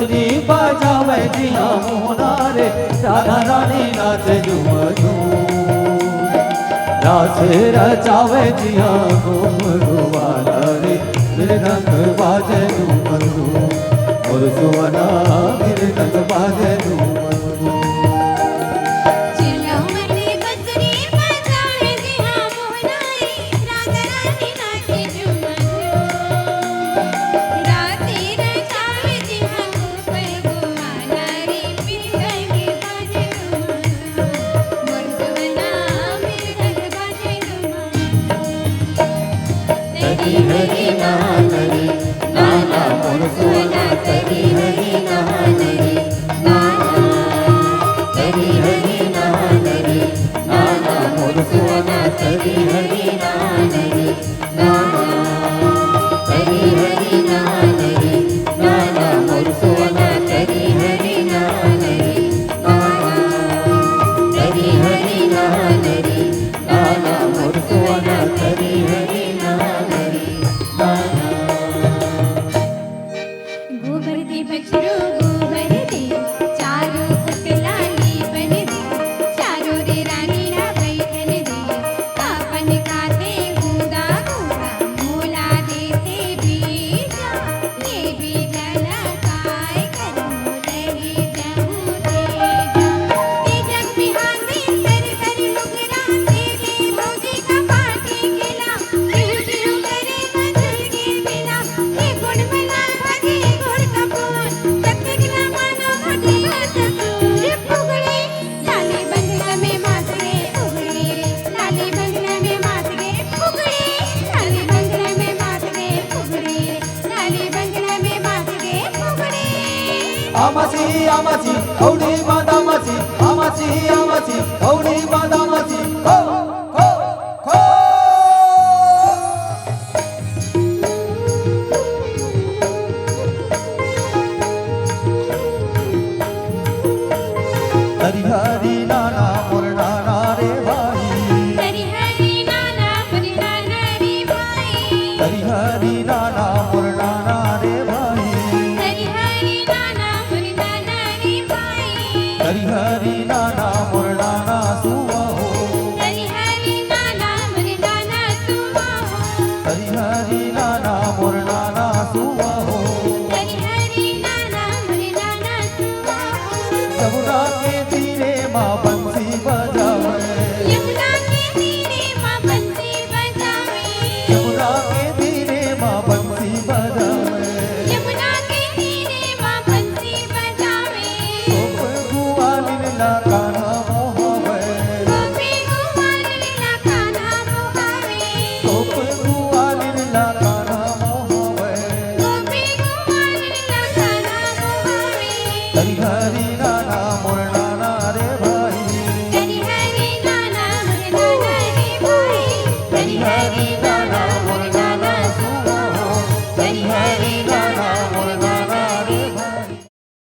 बसरी बजावे जिया मोहना रे राधा रानी नाचे झूम झूम रास रचावे जिया घुंघरू वाला रे मृदंग बाजे झूम झूम और सुवना मृदंग बाजे झूम झूम हरि नानरी नाना मोर सुवना करी हरि नानरी नाना करी हरि नानरी नाना मोर सुवना करी हरि नानरी नाना करी हरि नानरी नाना मोर सुवना करी हरि नानरी नाना करी हरि नानरी नाना मोर सुवना करी हरि गोबर दे बछड़ो गोबर दे चारों पुतलानी बन दे चारों रे रानी ना बैठन दे अपन खाते गूदा गूदा मोला देते बीजा ये बीजा लगाए करो रही जाऊं तेजा तेजक बिहार में कर कर लुकरा तेरे भौजी का पाटी खेला चिरू चिरू करे बदल के बिना ये गुण बना भागे गुड़ कपूर चकना मानो मोटी ससुर फुगड़ी लाली बंगला में मास गे फुगड़ी लाली बंगला में मास गे फुगड़ी लाली बंगला में मास गे फुगड़ी लाली बंगला में मास गे फुगड़ी आमासी आमासी औडी बादामासी आमासी आमासी औडी बादामासी खो खो खो हरि हरि नाना मोर नाना रे भाई हरि हरि नाना हरि नाना रे भाई हरि हरि